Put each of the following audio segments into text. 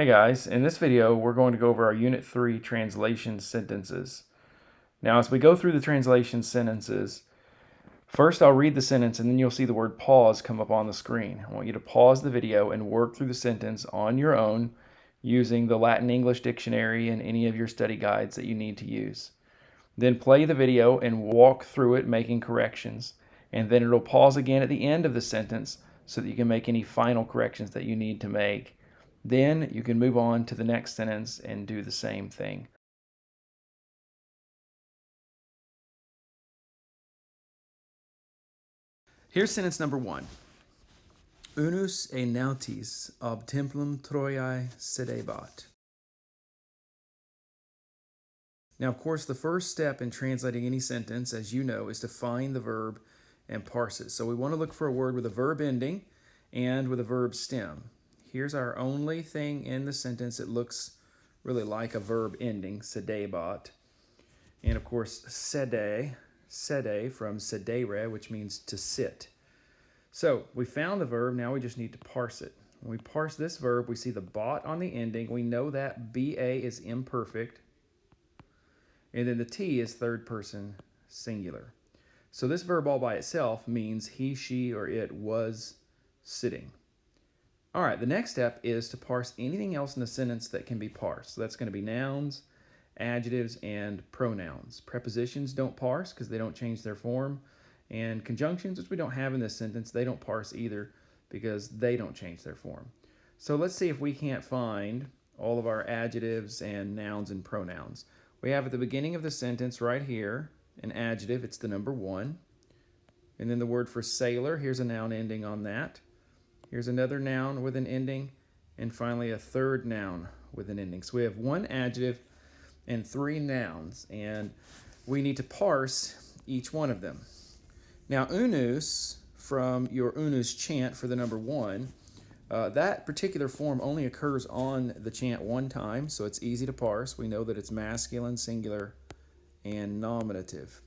Hey guys, in this video we're going to go over our Unit 3 translation sentences. Now as we go through the translation sentences, first I'll read the sentence and then you'll see the word pause come up on the screen. I want you to pause the video and work through the sentence on your own using the Latin-English dictionary and any of your study guides that you need to use. Then play the video and walk through it making corrections, and then it'll pause again at the end of the sentence so that you can make any final corrections that you need to make. Then you can move on to the next sentence and do the same thing. Here's sentence number 1. Unus e nautis ob templum Troiae sedebat. Now, of course, the first step in translating any sentence, as you know, is to find the verb and parse it. So we want to look for a word with a verb ending and with a verb stem. Here's our only thing in the sentence that looks really like a verb ending, sedebat. And of course, sede from sedere, which means to sit. So we found the verb, now we just need to parse it. When we parse this verb, we see the bot on the ending. We know that ba is imperfect. And then the T is third person singular. So this verb all by itself means he, she, or it was sitting. All right, the next step is to parse anything else in the sentence that can be parsed. So that's going to be nouns, adjectives, and pronouns. Prepositions don't parse because they don't change their form. And conjunctions, which we don't have in this sentence, they don't parse either because they don't change their form. So let's see if we can't find all of our adjectives and nouns and pronouns. We have at the beginning of the sentence right here an adjective, it's the number 1. And then the word for sailor, here's a noun ending on that. Here's another noun with an ending, and finally a third noun with an ending. So we have 1 adjective and 3 nouns, and we need to parse each one of them. Now unus, from your unus chant for the number 1, that particular form only occurs on the chant 1 time, so it's easy to parse. We know that it's masculine, singular, and nominative.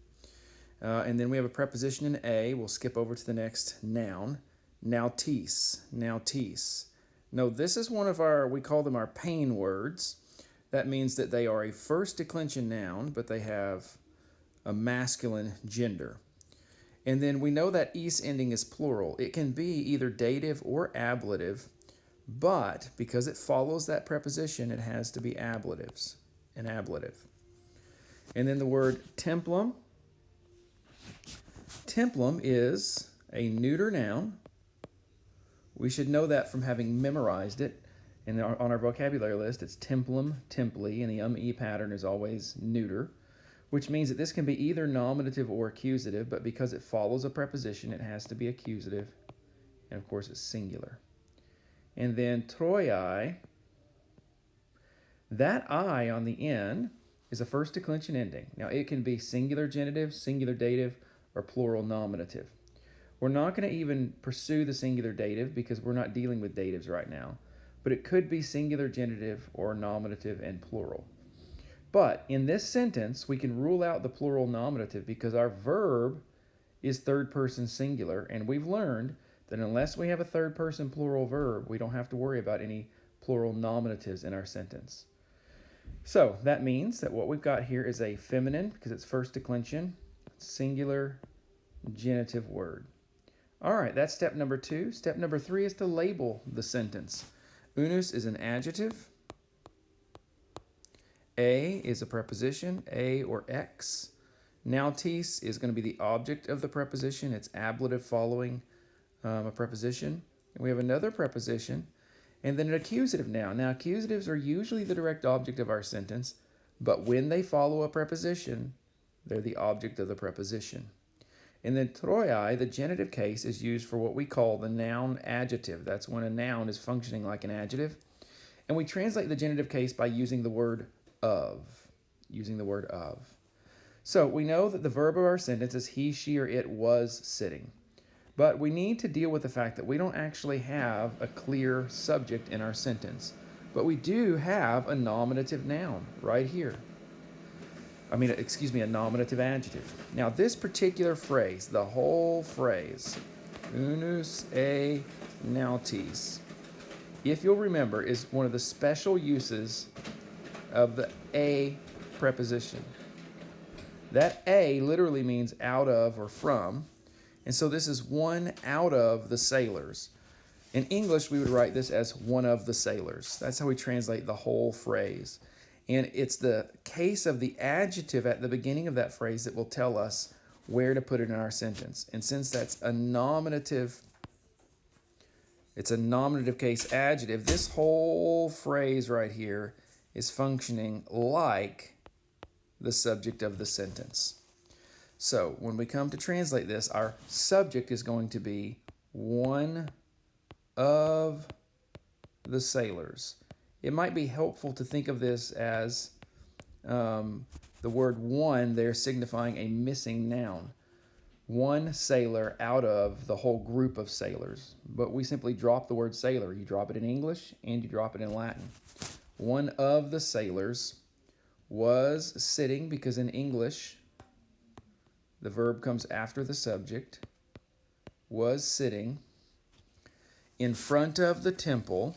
And then we have a preposition in a. We'll skip over to the next noun. Nautis, nautis. No, this is one of our, we call them our pain words. That means that they are a first declension noun, but they have a masculine gender. And then we know that is ending is plural. It can be either dative or ablative, but because it follows that preposition, it has to be ablatives, an ablative. And then the word templum. Templum is a neuter noun. We should know that from having memorized it. And on our vocabulary list, it's templum, templi, and the e pattern is always neuter, which means that this can be either nominative or accusative, but because it follows a preposition, it has to be accusative, and of course it's singular. And then Troiae, that I on the end is a first declension ending. Now it can be singular genitive, singular dative, or plural nominative. We're not going to even pursue the singular dative because we're not dealing with datives right now, but it could be singular genitive or nominative and plural. But in this sentence, we can rule out the plural nominative because our verb is third person singular, and we've learned that unless we have a third person plural verb, we don't have to worry about any plural nominatives in our sentence. So that means that what we've got here is a feminine, because it's first declension, singular genitive word. All right, that's step number 2. Step number 3 is to label the sentence. Unus is an adjective. A is a preposition, a or x. Nautis is going to be the object of the preposition. It's ablative following a preposition. And we have another preposition, and then an accusative noun. Now, accusatives are usually the direct object of our sentence, but when they follow a preposition, they're the object of the preposition. And then Troiae, the genitive case, is used for what we call the noun adjective. That's when a noun is functioning like an adjective. And we translate the genitive case by using the word of. So we know that the verb of our sentence is he, she, or it was sitting. But we need to deal with the fact that we don't actually have a clear subject in our sentence. But we do have a nominative noun right here. a nominative adjective. Now this particular phrase, the whole phrase, unus e nautis, if you'll remember, is one of the special uses of the a preposition. That a literally means out of or from, and so this is one out of the sailors. In English, we would write this as one of the sailors. That's how we translate the whole phrase. And it's the case of the adjective at the beginning of that phrase that will tell us where to put it in our sentence. And since that's a nominative, it's a nominative case adjective, this whole phrase right here is functioning like the subject of the sentence. So when we come to translate this, our subject is going to be one of the sailors. It might be helpful to think of this as the word one there signifying a missing noun. One sailor out of the whole group of sailors. But we simply drop the word sailor. You drop it in English and you drop it in Latin. One of the sailors was sitting, because in English the verb comes after the subject, was sitting in front of the temple,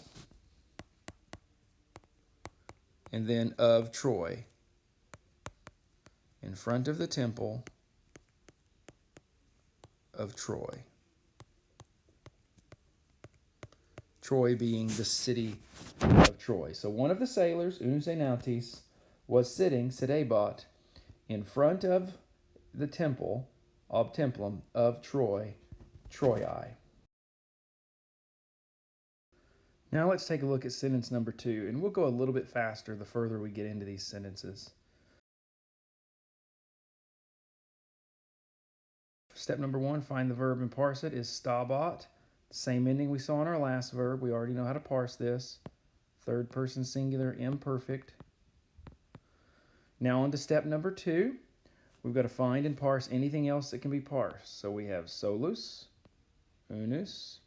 and then of Troy. In front of the temple of Troy. Troy being the city of Troy. So one of the sailors, unus enautis, was sitting, sedebat, in front of the temple, ob templum, of Troy, Troii. Now let's take a look at sentence number 2, and we'll go a little bit faster the further we get into these sentences. Step number 1, find the verb and parse it, is stabat. Same ending we saw in our last verb. We already know how to parse this. Third person singular, imperfect. Now on to step number 2. We've got to find and parse anything else that can be parsed. So we have solus, unus,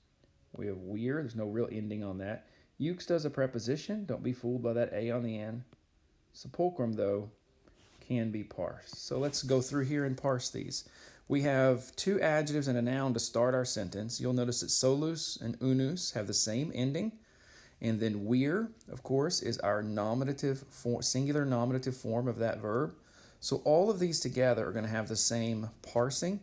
we have wir, there's no real ending on that. Juxta is a preposition, don't be fooled by that a on the end. Sepulchrum, though, can be parsed. So let's go through here and parse these. We have two adjectives and a noun to start our sentence. You'll notice that solus and unus have the same ending. And then wir, of course, is our nominative form, singular nominative form of that verb. So all of these together are going to have the same parsing,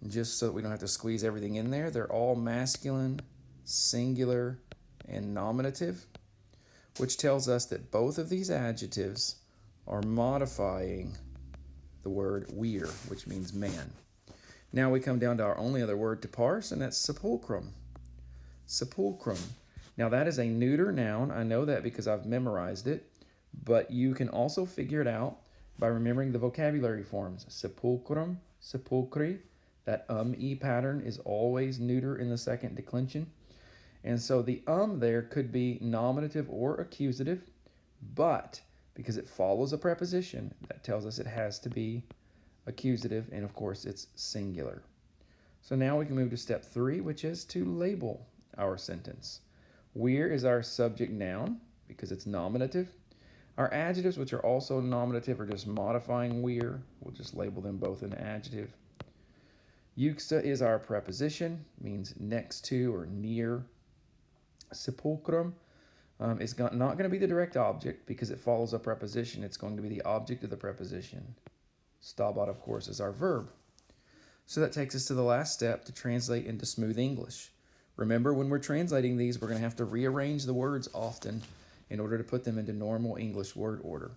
just so that we don't have to squeeze everything in there. They're all masculine, singular, and nominative, which tells us that both of these adjectives are modifying the word wir, which means man. Now we come down to our only other word to parse, and that's sepulchrum. Sepulchrum. Now that is a neuter noun. I know that because I've memorized it, but you can also figure it out by remembering the vocabulary forms. Sepulchrum, sepulchri. That e pattern is always neuter in the second declension. And so the there could be nominative or accusative, but because it follows a preposition, that tells us it has to be accusative, and of course it's singular. So now we can move to step 3, which is to label our sentence. Wir is our subject noun because it's nominative. Our adjectives, which are also nominative, are just modifying wir. We'll just label them both an adjective. Juxta is our preposition, means next to or near. Sepulchrum is not going to be the direct object because it follows a preposition. It's going to be the object of the preposition. Stabat, of course, is our verb. So that takes us to the last step, to translate into smooth English. Remember, when we're translating these, we're going to have to rearrange the words often in order to put them into normal English word order.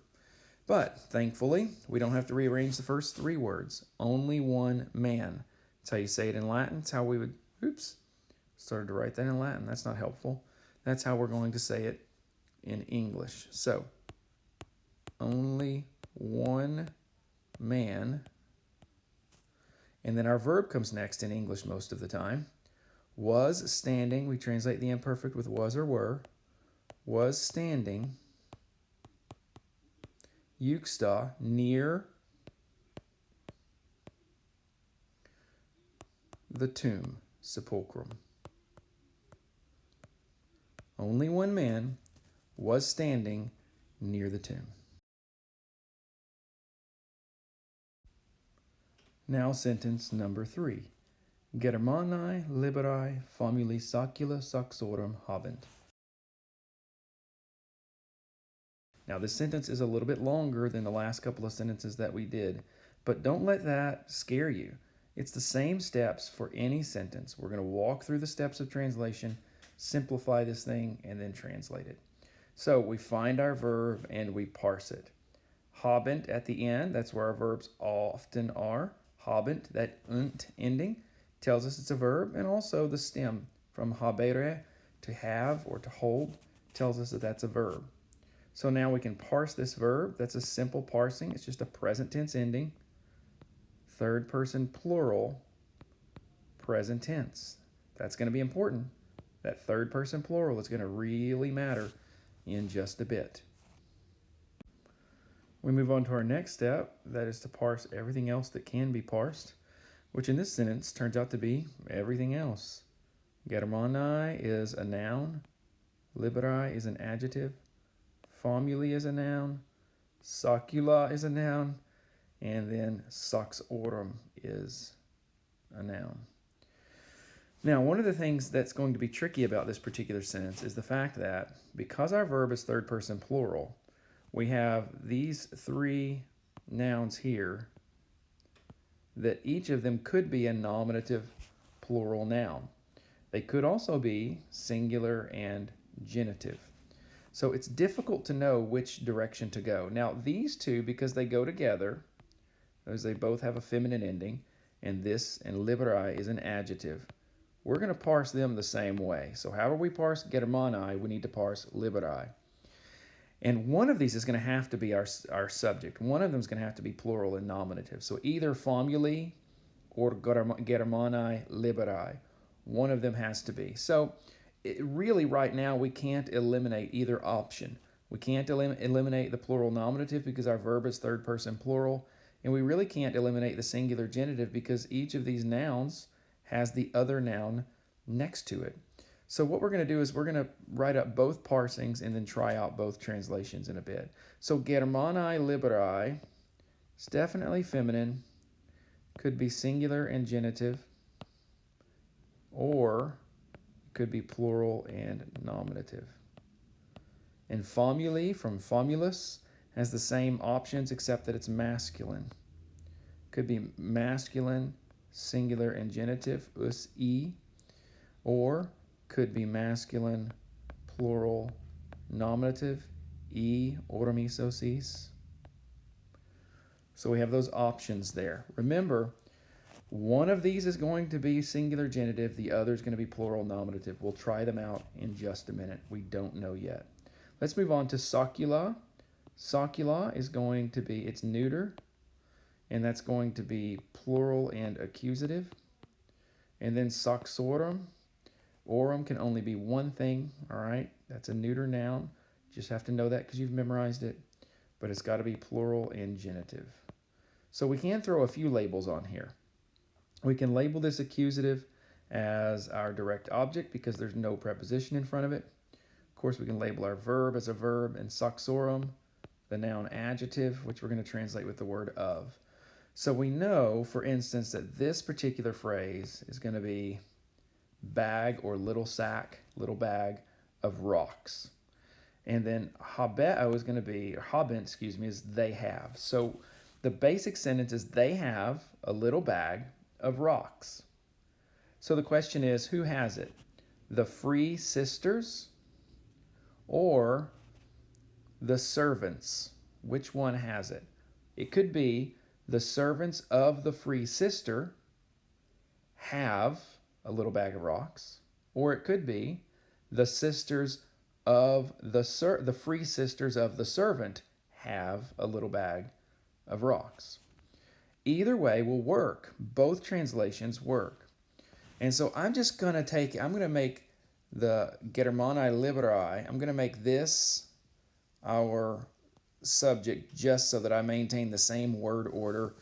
But thankfully, we don't have to rearrange the first 3 words. Only one man. That's how you say it in Latin. It's how we would, started to write that in Latin. That's not helpful. That's how we're going to say it in English. So, only one man. And then our verb comes next in English most of the time. Was standing, we translate the imperfect with was or were. Was standing. Juxta, near the tomb, sepulchrum. Only one man was standing near the tomb. Now sentence number 3. Germanae liberae famuli sacula saxorum habent. Now this sentence is a little bit longer than the last couple of sentences that we did, but don't let that scare you. It's the same steps for any sentence. We're going to walk through the steps of translation, simplify this thing, and then translate it. So we find our verb and we parse it. Habend at the end, that's where our verbs often are. Habend, that unt ending, tells us it's a verb, and also the stem from habere, to have or to hold, tells us that that's a verb. So now we can parse this verb. That's a simple parsing. It's just a present tense ending. Third person plural, present tense. That's going to be important. That third person plural is going to really matter in just a bit. We move on to our next step, that is to parse everything else that can be parsed, which in this sentence turns out to be everything else. Germanae is a noun, liberi is an adjective, formulae is a noun, sacula is a noun, and then saxorum is a noun. Now, one of the things that's going to be tricky about this particular sentence is the fact that because our verb is third person plural, we have these three nouns here that each of them could be a nominative plural noun. They could also be singular and genitive. So it's difficult to know which direction to go. Now, these two, because they go together, as they both have a feminine ending, and this and liberi is an adjective, we're going to parse them the same way. So however we parse Germanae, we need to parse liberi. And one of these is going to have to be our subject. One of them is going to have to be plural and nominative. So either formulae or Germanae liberi. One of them has to be. So really right now we can't eliminate either option. We can't eliminate the plural nominative because our verb is third person plural. And we really can't eliminate the singular genitive because each of these nouns has the other noun next to it. So what we're going to do is we're going to write up both parsings and then try out both translations in a bit. So Germanae liberi is definitely feminine, could be singular and genitive, or could be plural and nominative. And formulae from formulus has the same options except that it's masculine. Could be masculine, singular and genitive, us e, or could be masculine, plural, nominative, e, oromisos is. So we have those options there. Remember, one of these is going to be singular genitive, the other is going to be plural nominative. We'll try them out in just a minute. We don't know yet. Let's move on to sacula. Sacula is going to be, it's neuter, and that's going to be plural and accusative. And then saxorum. Orum can only be one thing, all right? That's a neuter noun. Just have to know that because you've memorized it. But it's got to be plural and genitive. So we can throw a few labels on here. We can label this accusative as our direct object because there's no preposition in front of it. Of course, we can label our verb as a verb, and saxorum, the noun adjective, which we're going to translate with the word of. So we know, for instance, that this particular phrase is going to be bag or little sack, little bag of rocks. And then habeo is going to be, or habent, excuse me, is they have. So the basic sentence is they have a little bag of rocks. So the question is, who has it? The free sisters or the servants? Which one has it? It could be the servants of the free sister have a little bag of rocks, or it could be the sisters of the free sisters of the servant have a little bag of rocks. Either way will work. Both translations work. And so I'm going to make the Germanae liberi, I'm going to make this our subject just so that I maintain the same word order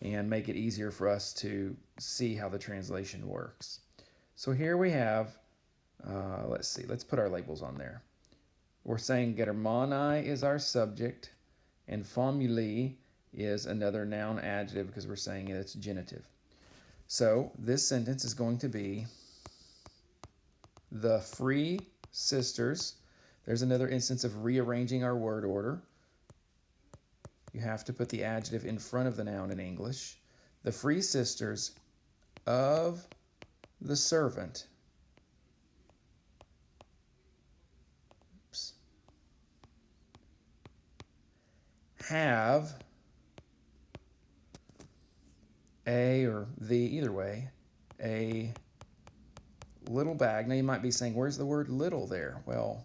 and make it easier for us to see how the translation works. So here we have, let's put our labels on there. We're saying Germanae is our subject and formulae is another noun adjective because we're saying it's genitive. So this sentence is going to be the free sisters. There's another instance of rearranging our word order. you have to put the adjective in front of the noun in English. The free sisters of the servant have a, or the, either way, a little bag. Now you might be saying, where's the word little there? Well,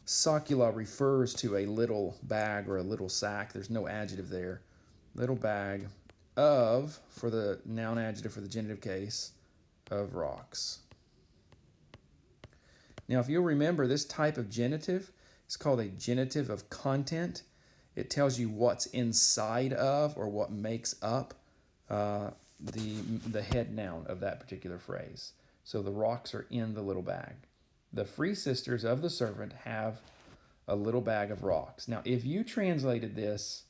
sacula refers to a little bag or a little sack. There's no adjective there. Little bag of, for the noun adjective for the genitive case, of rocks. Now, if you'll remember, this type of genitive is called a genitive of content. It tells you what's inside of or what makes up the head noun of that particular phrase. So the rocks are in the little bag. The free sisters of the servant have a little bag of rocks. Now, if you translated this,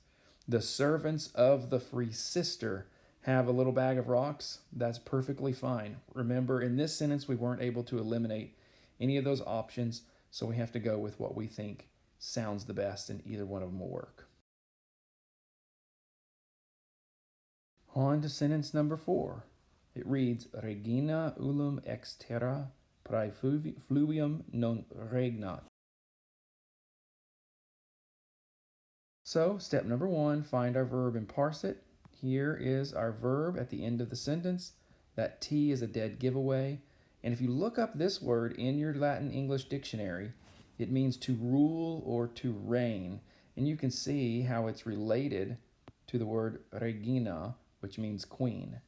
the servants of the free sister have a little bag of rocks, that's perfectly fine. Remember, in this sentence, we weren't able to eliminate any of those options, so we have to go with what we think sounds the best, and either one of them will work. On to sentence number 4. It reads, Regina ullum ex terra prae fluvium non regnat. So, step number 1, find our verb and parse it. Here is our verb at the end of the sentence. That T is a dead giveaway. And if you look up this word in your Latin English dictionary, it means to rule or to reign. And you can see how it's related to the word regina, which means queen.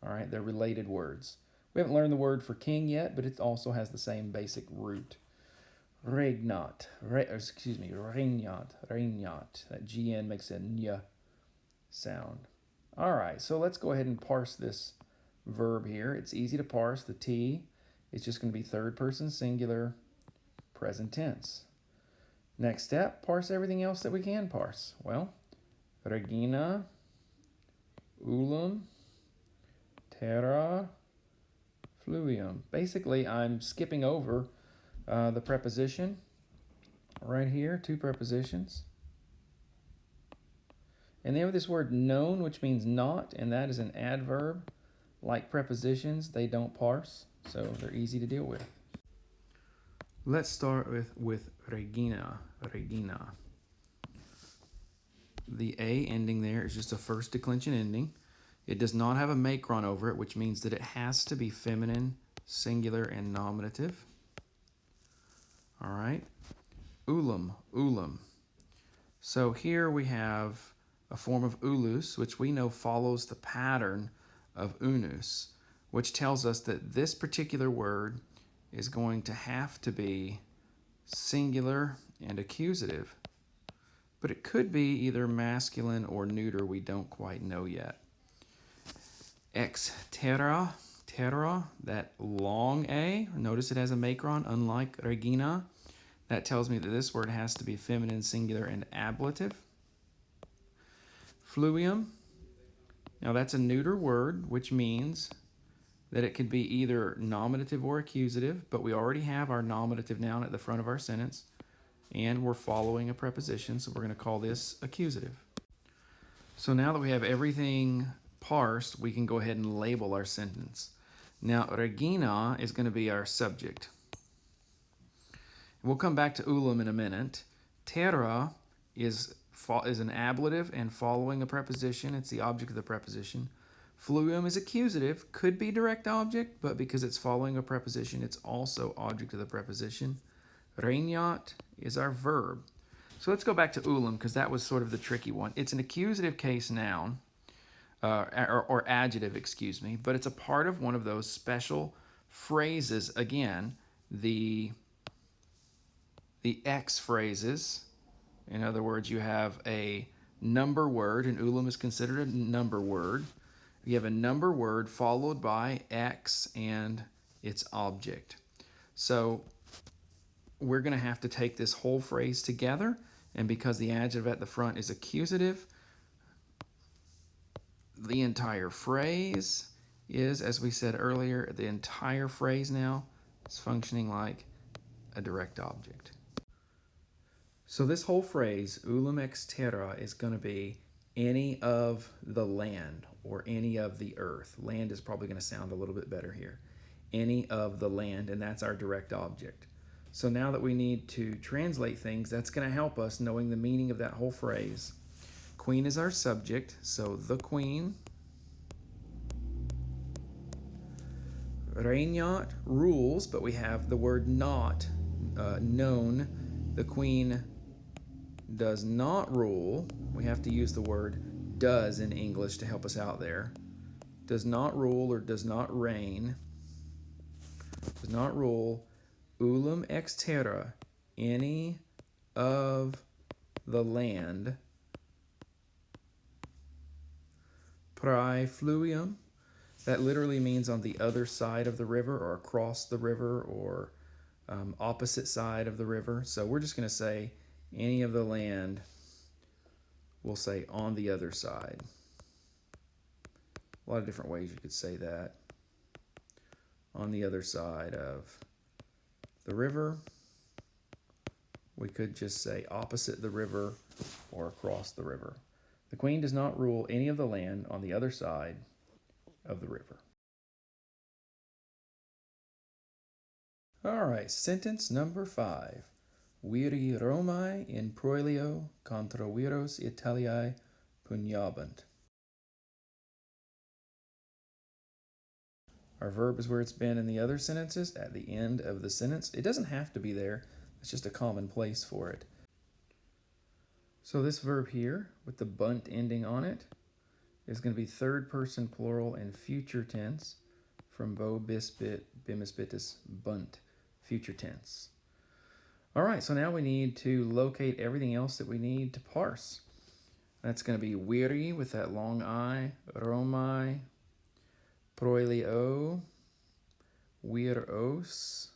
All right, they're related words. We haven't learned the word for king yet, but it also has the same basic root. Regnat, regnat. That GN makes a nya sound. All right, so let's go ahead and parse this verb here. It's easy to parse. The T is just going to be third person singular, present tense. Next step, parse everything else that we can parse. Well, Regina, ullum, terra, fluvium. Basically, I'm skipping over the preposition right here, 2 prepositions. And then with this word known, which means not, and that is an adverb. Like prepositions, they don't parse, so they're easy to deal with. Let's start with Regina. Regina. The A ending there is just a first declension ending. It does not have a macron over it, which means that it has to be feminine, singular, and nominative. All right. Ullum, ullum. So here we have a form of ullus, which we know follows the pattern of unus, which tells us that this particular word is going to have to be singular and accusative. But it could be either masculine or neuter. We don't quite know yet. Ex terra, terra, that long A, notice it has a macron, unlike regina. That tells me that this word has to be feminine, singular, and ablative. Fluvium, now that's a neuter word, which means that it could be either nominative or accusative, but we already have our nominative noun at the front of our sentence, and we're following a preposition, so we're going to call this accusative. So now that we have everything parsed, we can go ahead and label our sentence. Now, Regina is going to be our subject. We'll come back to ullum in a minute. Terra is an ablative and following a preposition. It's the object of the preposition. Fluvium is accusative, could be direct object, but because it's following a preposition, it's also object of the preposition. Regnat is our verb. So let's go back to ullum, because that was sort of the tricky one. It's an accusative case noun, or adjective, excuse me, but it's a part of one of those special phrases. Again, the X phrases. In other words, you have a number word, and ullum is considered a number word. You have a number word followed by X and its object. So we're going to have to take this whole phrase together, and because the adjective at the front is accusative, the entire phrase is, as we said earlier, the entire phrase now is functioning like a direct object. So this whole phrase, ullum ex terra, is going to be any of the land or any of the earth. Land is probably going to sound a little bit better here. Any of the land, and that's our direct object. So now that we need to translate things, that's going to help us knowing the meaning of that whole phrase. Queen is our subject, so the queen. Regnat rules, but we have the word not known. The queen does not rule. We have to use the word does in English to help us out there. Does not rule or does not reign. Does not rule. Ullum ex terra, any of the land. Prae fluvium, that literally means on the other side of the river or across the river or opposite side of the river. So we're just going to say any of the land, we'll say on the other side. A lot of different ways you could say that. On the other side of the river. We could just say opposite the river or across the river. The queen does not rule any of the land on the other side of the river. All right, sentence number 5. Viri Romae in proelio contra viros Italiae puniabant. Our verb is where it's been in the other sentences, at the end of the sentence. It doesn't have to be there. It's just a common place for it. So this verb here, with the bunt ending on it, is going to be third person plural in future tense from bo bisbit bimus bitus bunt, future tense. All right, so now we need to locate everything else that we need to parse. That's going to be viri with that long I, Romae, proelio, viros,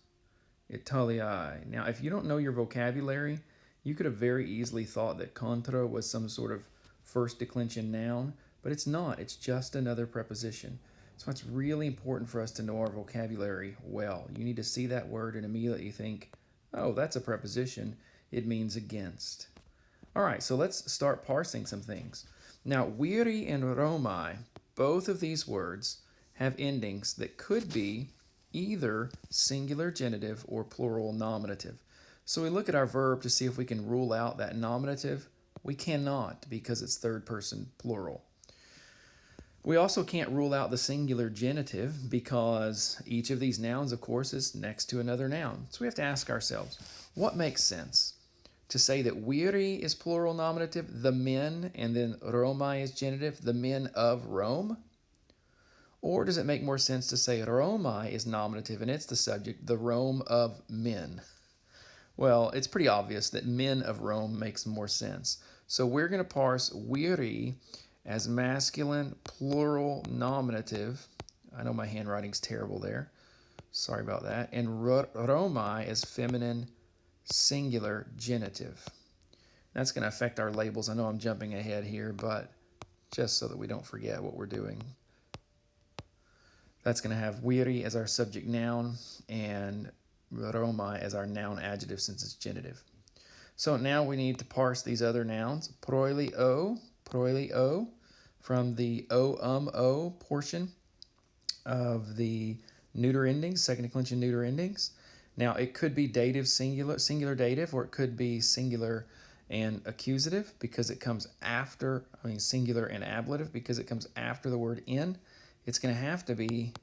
Italiae. Now, if you don't know your vocabulary, you could have very easily thought that contra was some sort of first declension noun, but it's not. It's just another preposition. So it's really important for us to know our vocabulary well. You need to see that word and immediately think, oh, that's a preposition. It means against. All right, so let's start parsing some things. Now, viri and Romae, both of these words have endings that could be either singular genitive or plural nominative. So we look at our verb to see if we can rule out that nominative. We cannot because it's third person plural. We also can't rule out the singular genitive because each of these nouns, of course, is next to another noun. So we have to ask ourselves, what makes sense? To say that viri is plural nominative, the men, and then Romae is genitive, the men of Rome? Or does it make more sense to say Romae is nominative and it's the subject, the Rome of men? Well, it's pretty obvious that men of Rome makes more sense. So we're going to parse viri as masculine plural nominative. I know my handwriting's terrible there. Sorry about that. And Romae as feminine singular genitive. That's going to affect our labels. I know I'm jumping ahead here, but just so that we don't forget what we're doing. That's going to have viri as our subject noun and Romae as our noun adjective since it's genitive. So now we need to parse these other nouns. Proelio, from the o portion of the neuter endings, second declension neuter endings. Now it could be dative singular dative, or it could be singular and accusative because it comes after, singular and ablative because it comes after the word in. It's going to have to be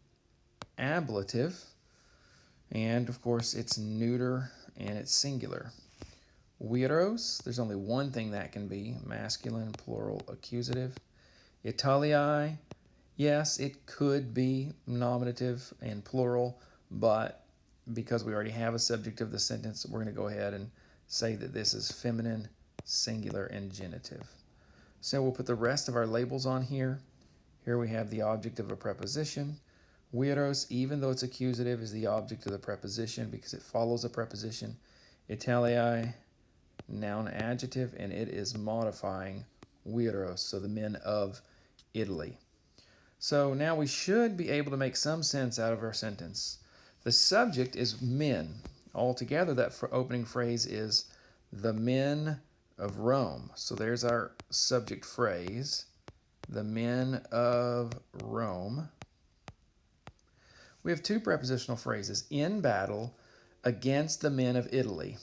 ablative. And of course, it's neuter and it's singular. Viros, there's only one thing that can be, masculine, plural, accusative. Italiae, yes, it could be nominative and plural, but because we already have a subject of the sentence, we're going to go ahead and say that this is feminine, singular, and genitive. So we'll put the rest of our labels on here. Here we have the object of a preposition. Viros, even though it's accusative, is the object of the preposition because it follows a preposition. Italiae, noun adjective, and it is modifying viros, so the men of Italy. So now we should be able to make some sense out of our sentence. The subject is men. Altogether, that opening phrase is the men of Rome. So there's our subject phrase, the men of Rome. We have two prepositional phrases, in battle against the men of Italy.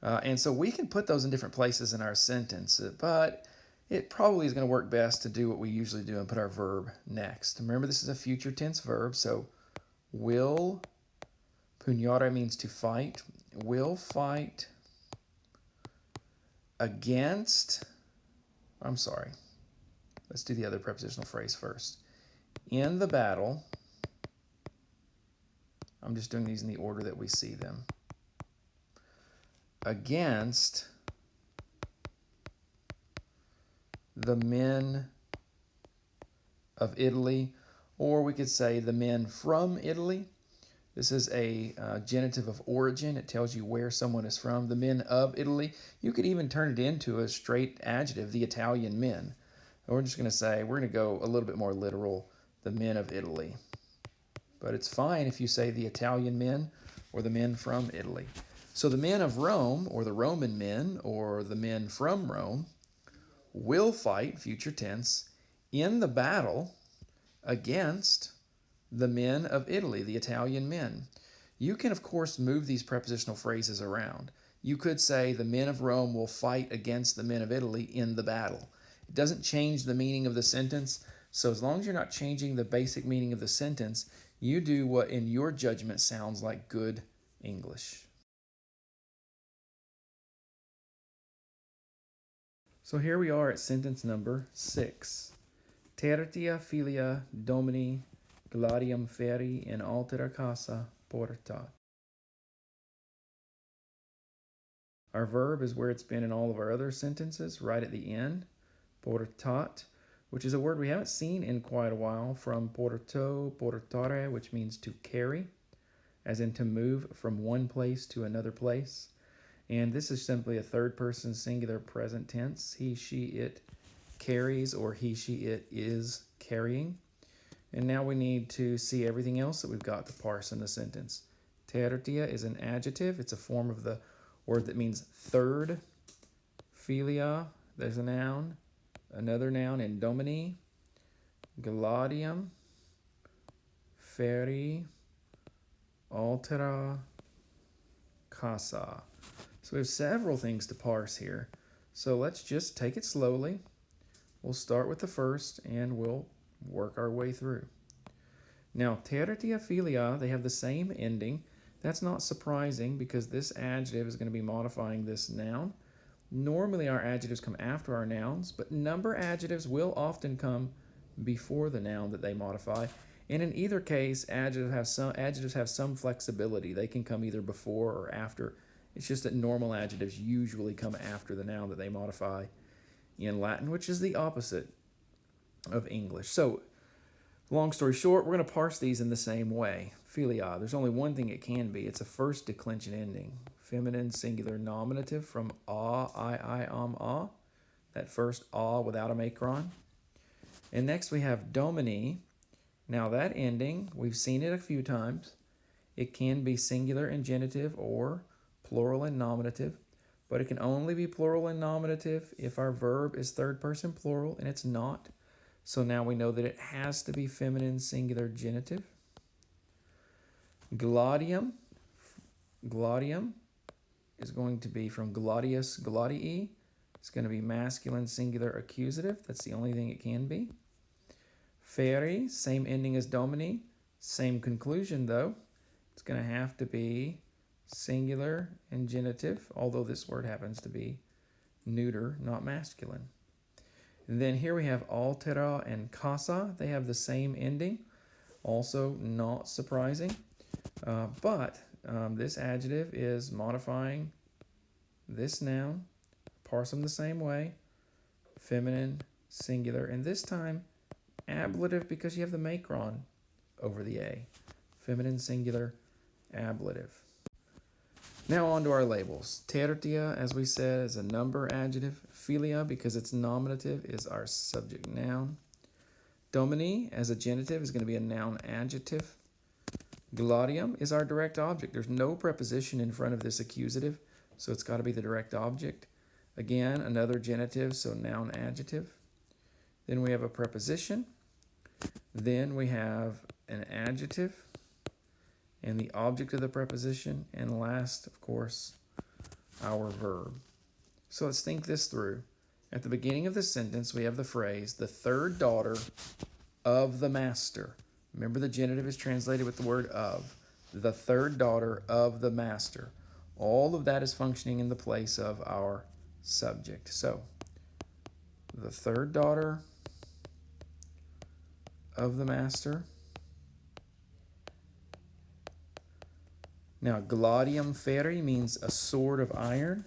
And so we can put those in different places in our sentence, but it probably is going to work best to do what we usually do and put our verb next. Remember, this is a future tense verb, so will, pugnare means to fight, will fight against, let's do the other prepositional phrase first. In the battle, I'm just doing these in the order that we see them. Against the men of Italy, or we could say the men from Italy. This is a genitive of origin. It tells you where someone is from. The men of Italy. You could even turn it into a straight adjective, the Italian men. We're just going to say, we're going to go a little bit more literal, the men of Italy. But it's fine if you say the Italian men or the men from Italy. So the men of Rome, or the Roman men, or the men from Rome, will fight, future tense, in the battle against the men of Italy, the Italian men. You can, of course, move these prepositional phrases around. You could say the men of Rome will fight against the men of Italy in the battle. It doesn't change the meaning of the sentence, so as long as you're not changing the basic meaning of the sentence, you do what in your judgment sounds like good English. So here we are at sentence number 6. Tertia filia Domini gladium feri in altera casa portat. Our verb is where it's been in all of our other sentences, right at the end. Portat, which is a word we haven't seen in quite a while, from porto, portare, which means to carry, as in to move from one place to another place. And this is simply a third person singular present tense. He, she, it carries, or he, she, it is carrying. And now we need to see everything else that we've got to parse in the sentence. Tertia is an adjective. It's a form of the word that means third. Filia, there's a noun. Another noun in Domini. Gladium. Feri. Altera. Casa. So we have several things to parse here. So let's just take it slowly. We'll start with the first and we'll work our way through. Now, tertia filia, they have the same ending. That's not surprising because this adjective is going to be modifying this noun. Normally our adjectives come after our nouns, but number adjectives will often come before the noun that they modify. And in either case, adjectives have some flexibility. They can come either before or after. It's just that normal adjectives usually come after the noun that they modify in Latin, which is the opposite of English. So, long story short, we're going to parse these in the same way. Filia, there's only one thing it can be. It's a first declension ending. Feminine singular nominative from a, I, a. That first a without a macron. And next we have Domini. Now that ending, we've seen it a few times. It can be singular and genitive or plural and nominative, but it can only be plural and nominative if our verb is third person plural, and it's not. So now we know that it has to be feminine singular genitive. Gladium. Gladium is going to be from gladius, gladii. It's going to be masculine singular accusative. That's the only thing it can be. Feri, same ending as Domini. Same conclusion though. It's going to have to be singular and genitive, although this word happens to be neuter, not masculine. And then here we have altera and casa. They have the same ending. Also not surprising. But this adjective is modifying this noun. Parse them the same way. Feminine, singular, and this time ablative because you have the macron over the A. Feminine, singular, ablative. Now on to our labels. Tertia, as we said, is a number adjective. Filia, because it's nominative, is our subject noun. Domini, as a genitive, is going to be a noun adjective. Gladium is our direct object. There's no preposition in front of this accusative, so it's got to be the direct object. Again, another genitive, so noun adjective. Then we have a preposition. Then we have an adjective and the object of the preposition. And last, of course, our verb. So let's think this through. At the beginning of the sentence, we have the phrase, the third daughter of the master. Remember, the genitive is translated with the word of. The third daughter of the master. All of that is functioning in the place of our subject. So, the third daughter of the master. Now, gladium feri means a sword of iron,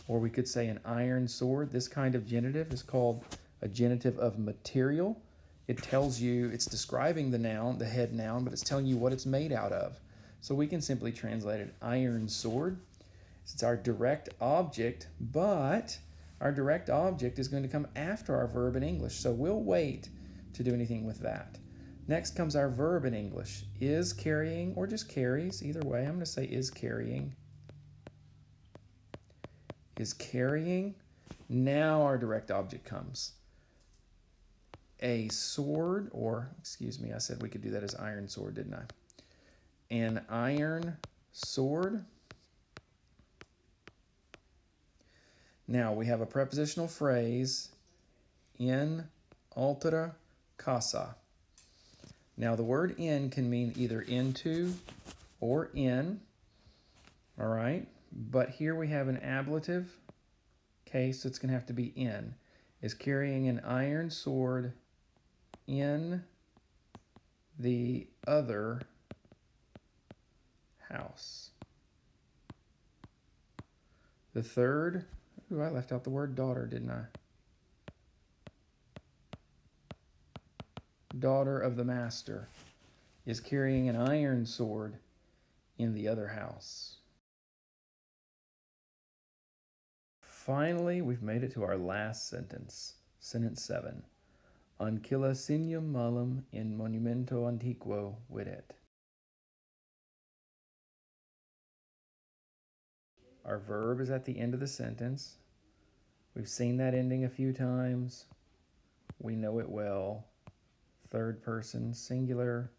or we could say an iron sword. This kind of genitive is called a genitive of material. It tells you, it's describing the noun, the head noun, but it's telling you what it's made out of. So we can simply translate it iron sword. It's our direct object, but our direct object is going to come after our verb in English. So we'll wait to do anything with that. Next comes our verb in English. Is carrying, or just carries, either way. I'm going to say is carrying. Is carrying. Now our direct object comes. A sword, or, excuse me, I said we could do that as iron sword, didn't I? An iron sword. Now we have a prepositional phrase, in altera casa. Now the word in can mean either into or in, all right? But here we have an ablative case, so it's going to have to be in. Is carrying an iron sword in the other house. The third, I left out the word daughter, didn't I? Daughter of the master is carrying an iron sword in the other house. Finally, we've made it to our last sentence, sentence 7. Ancilla signum malum in monumento antiquo videt. Our verb is at the end of the sentence. We've seen that ending a few times. We know it well. Third person, singular,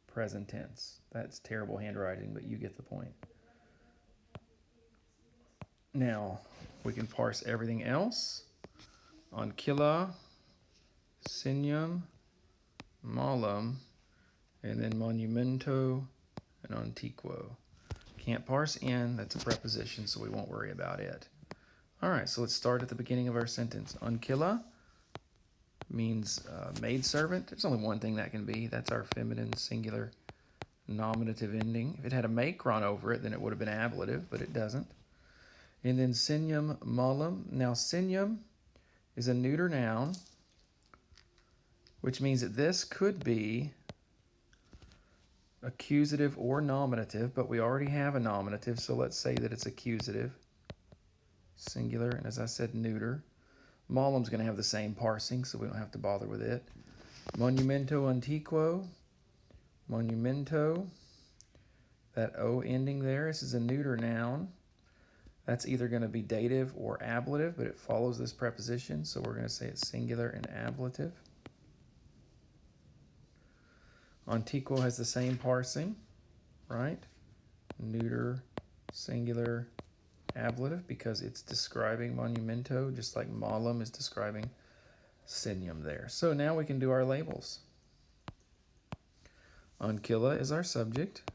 present tense. That's terrible handwriting, but you get the point. Now, we can parse everything else. Ancilla, signum, malum, and then monumento and antiquo. Can't parse in, that's a preposition, so we won't worry about it. All right, so let's start at the beginning of our sentence. Ancilla means maidservant. There's only one thing that can be. That's our feminine singular nominative ending. If it had a macron over it, then it would have been ablative, but it doesn't. And then signum malum. Now, signum is a neuter noun, which means that this could be accusative or nominative, but we already have a nominative, so let's say that it's accusative, singular, and as I said, neuter. Malum's going to have the same parsing, so we don't have to bother with it. Monumento antiquo, monumento, that O ending there, this is a neuter noun. That's either going to be dative or ablative, but it follows this preposition, so we're going to say it's singular and ablative. Antiquo has the same parsing, right? Neuter, singular, ablative, because it's describing monumento, just like malum is describing signum there. So now we can do our labels. Ancilla is our subject.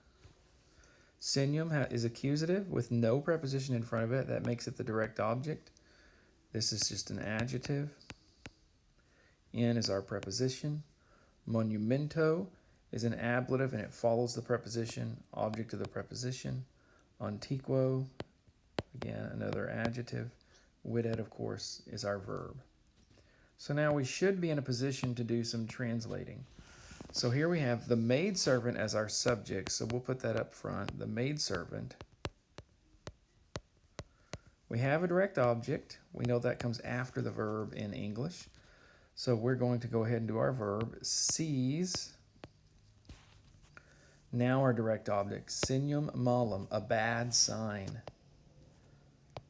Signum is accusative with no preposition in front of it. That makes it the direct object. This is just an adjective. In is our preposition. Monumento is an ablative, and it follows the preposition, object of the preposition. Antiquo, again, another adjective. Videt, of course, is our verb. So now we should be in a position to do some translating. So here we have the maidservant as our subject, so we'll put that up front, the maidservant. We have a direct object. We know that comes after the verb in English. So we're going to go ahead and do our verb, sees. Now our direct object, signum malum, a bad sign.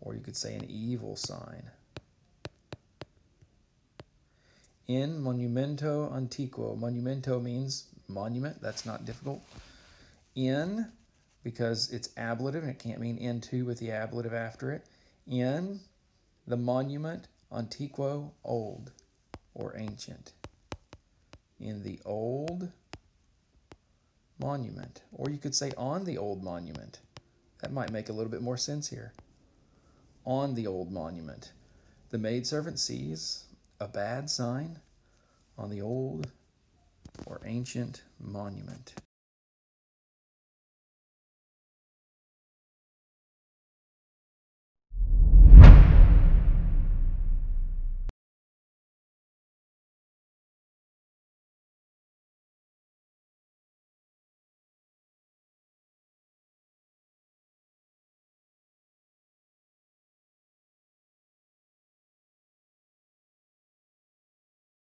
or you could say an evil sign. In monumento antiquo. Monumento means monument. That's not difficult. In, because it's ablative and it can't mean into with the ablative after it. In the monument antiquo, old or ancient. In the old monument. Or you could say on the old monument. That might make a little bit more sense here. On the old monument. The maidservant sees a bad sign on the old or ancient monument.